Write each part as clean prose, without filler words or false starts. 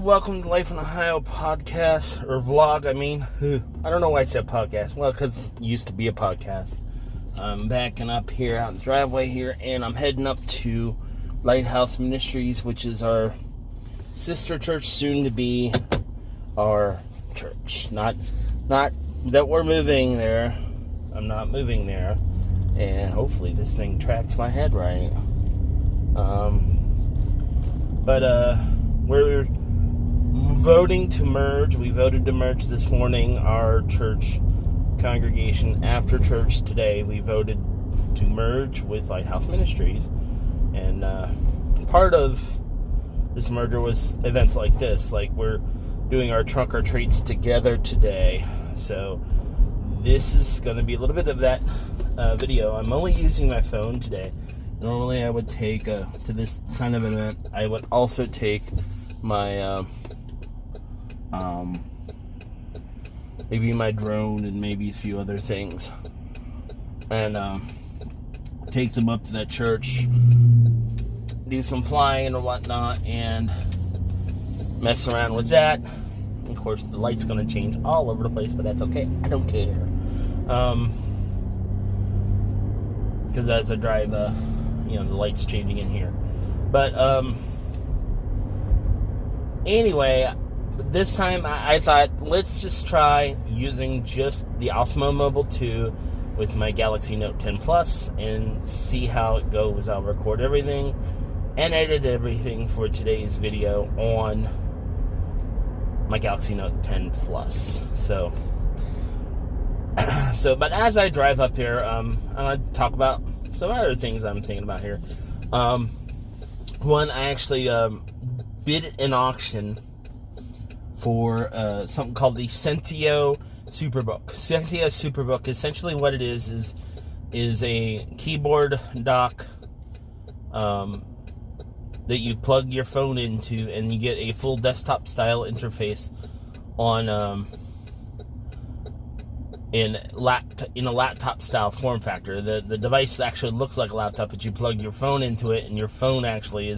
welcome to Life in Ohio podcast, or vlog, I mean. I don't know why I said podcast. Well, because it used to be a podcast. I'm backing up here out in the driveway here, and I'm heading up to Lighthouse Ministries, which is our sister church, soon to be our church. Not that we're moving there. I'm not moving there. And hopefully this thing tracks my head right. We're voting to merge. We voted to merge this morning. Our church congregation, after church today, we voted to merge with Lighthouse Ministries. And part of this merger was events like this. Like, we're doing our trunk or treats together today. So this is going to be a little bit of that video. I'm only using my phone today. Normally I would take, to this kind of event, I would also take my, maybe my drone and maybe a few other things. And, take them up to that church, do some flying or whatnot, and mess around with that. Of course, the light's going to change all over the place, but that's okay. I don't care. Because as I drive, the light's changing in here. But, anyway, this time I thought, let's just try using just the Osmo Mobile 2 with my Galaxy Note 10 Plus and see how it goes. I'll record everything and edit everything for today's video on my Galaxy Note 10 Plus. But as I drive up here, I'm going to talk about some other things I'm thinking about here. One, I actually bid an auction for something called the Sentio Superbook. Sentio Superbook, essentially what it is a keyboard dock that you plug your phone into, and you get a full desktop style interface on in a laptop style form factor. The device actually looks like a laptop, but you plug your phone into it, and your phone actually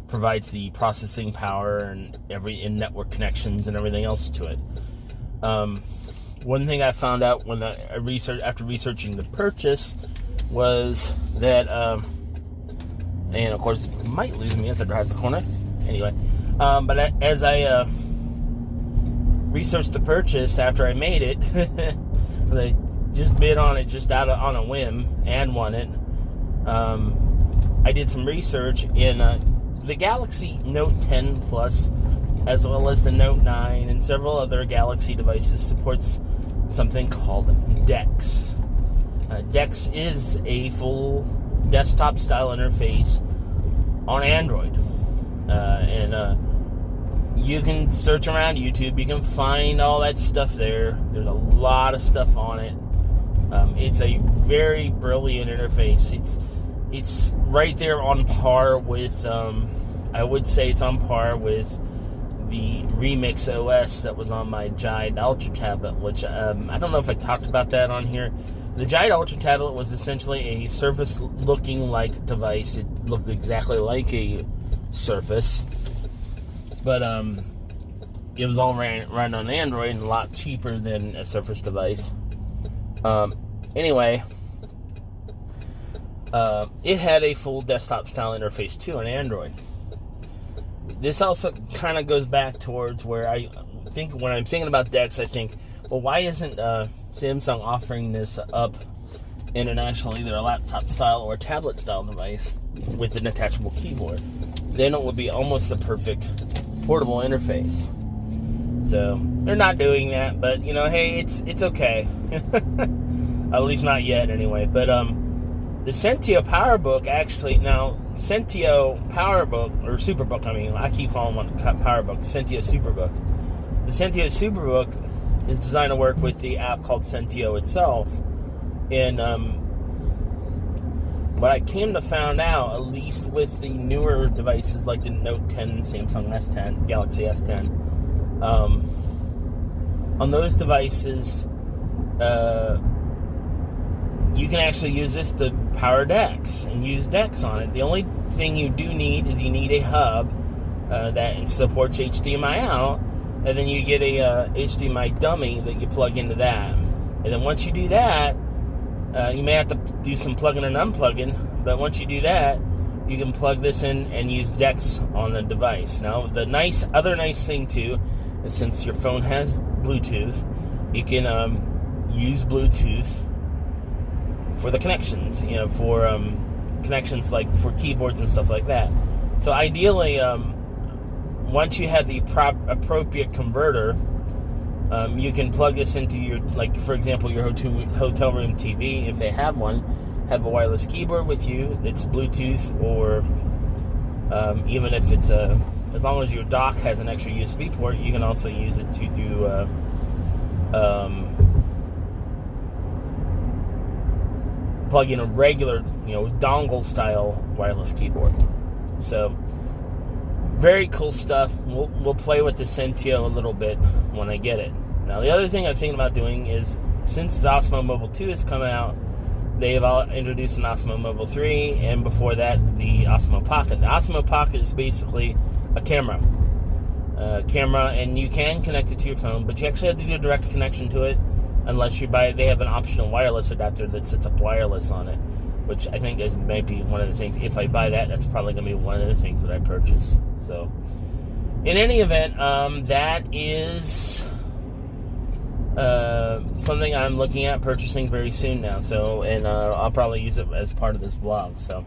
provides the processing power and in-network connections and everything else to it. One thing I found out when after researching the purchase was that, and of course it might lose me as I drive the corner. Anyway, but as I researched the purchase after I made it, I just bid on it just on a whim and won it. I did some research in the Galaxy Note 10 Plus, as well as the Note 9 and several other Galaxy devices, supports something called DeX. DeX is a full desktop style interface on Android. You can search around YouTube, you can find all that stuff there. There's a lot of stuff on it. It's a very brilliant interface. It's right there on par with, I would say it's on par with the Remix OS that was on my Giant Ultra tablet, which I don't know if I talked about that on here. The Giant Ultra tablet was essentially a Surface looking like device. It looked exactly like a Surface, but it was all ran on Android and a lot cheaper than a Surface device. Anyway, it had a full desktop style interface too on Android. This also kind of goes back towards where I think when I'm thinking about DeX, I think, well, why isn't Samsung offering this up internationally, either a laptop style or a tablet style device with an attachable keyboard? Then it would be almost the perfect portable interface. So they're not doing that, but hey, it's okay. At least not yet, anyway. But the Sentio PowerBook, actually, now Sentio PowerBook, or Superbook, I keep calling one PowerBook, Sentio Superbook. The Sentio Superbook is designed to work with the app called Sentio itself. And what I came to find out, at least with the newer devices like the Note 10, Samsung S10, Galaxy S10, on those devices, you can actually use this to power DeX and use DeX on it. The only thing you do need is you need a hub that supports HDMI out, and then you get a HDMI dummy that you plug into that. And then once you do that, you may have to do some plugging and unplugging, but once you do that, you can plug this in and use DeX on the device. Now, the other nice thing too is, since your phone has Bluetooth, you can use Bluetooth for the connections, for connections like for keyboards and stuff like that. So ideally, once you have the appropriate converter, you can plug this into your, like for example, your hotel room TV, if they have one, have a wireless keyboard with you. It's Bluetooth, or even if it's as long as your dock has an extra USB port, you can also use it to do plug in a regular, dongle style wireless keyboard. So very cool stuff. We'll play with the Sentio a little bit when I get it. Now, the other thing I'm thinking about doing is, since the Osmo Mobile 2 has come out, they've introduced an Osmo Mobile 3, and before that, the Osmo Pocket. The Osmo Pocket is basically a camera, and you can connect it to your phone, but you actually have to do a direct connection to it, unless you buy. They have an optional wireless adapter that sets up wireless on it, which I think is maybe one of the things. If I buy that, that's probably going to be one of the things that I purchase. So, in any event, that is something I'm looking at purchasing very soon now. So, and I'll probably use it as part of this vlog. So,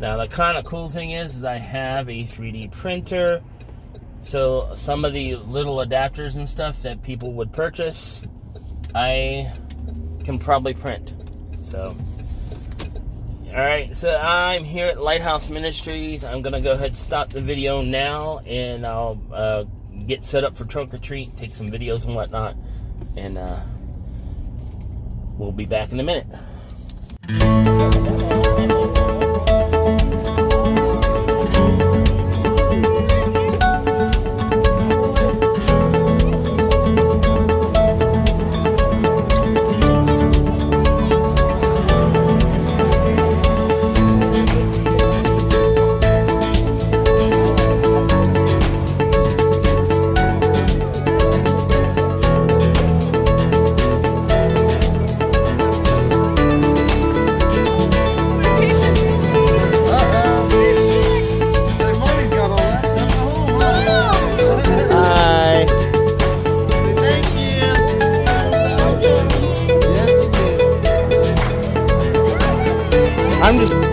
now the kind of cool thing is I have a 3D printer. So some of the little adapters and stuff that people would purchase, I can probably print. So, alright, so I'm here at Lighthouse Ministries. I'm going to go ahead and stop the video now, and I'll get set up for Trunk or Treat, take some videos and whatnot, and we'll be back in a minute. I'm just...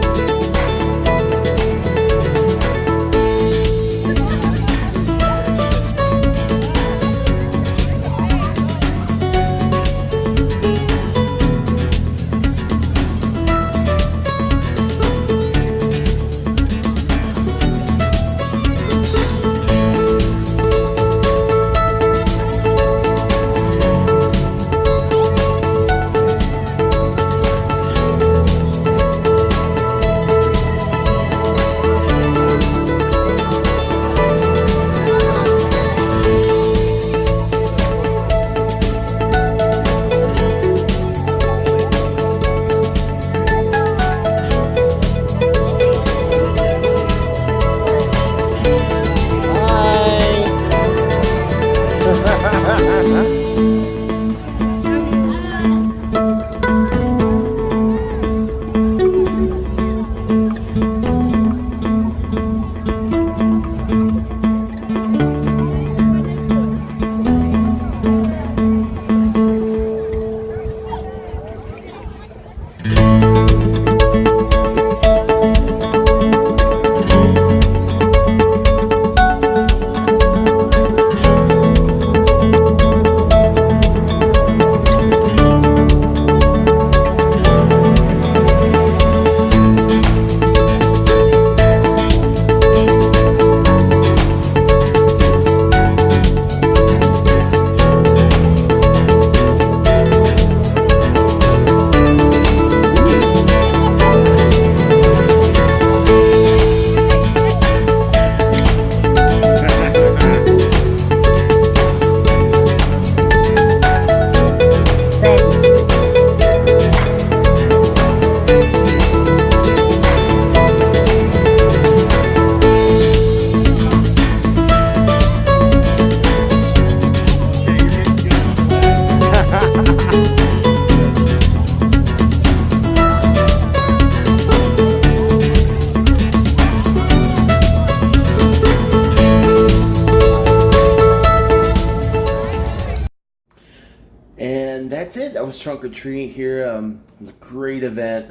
And that's it. That was Trunk or Treat here. It was a great event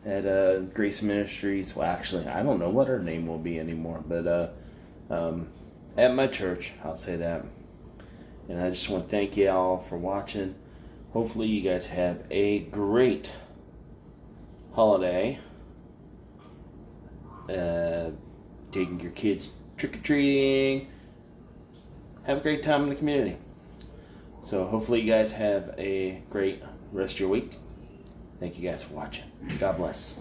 at Grace Ministries. Well, actually, I don't know what her name will be anymore, but at my church, I'll say that. And I just want to thank you all for watching. Hopefully you guys have a great holiday. Taking your kids trick-or-treating. Have a great time in the community. So hopefully you guys have a great rest of your week. Thank you guys for watching. God bless.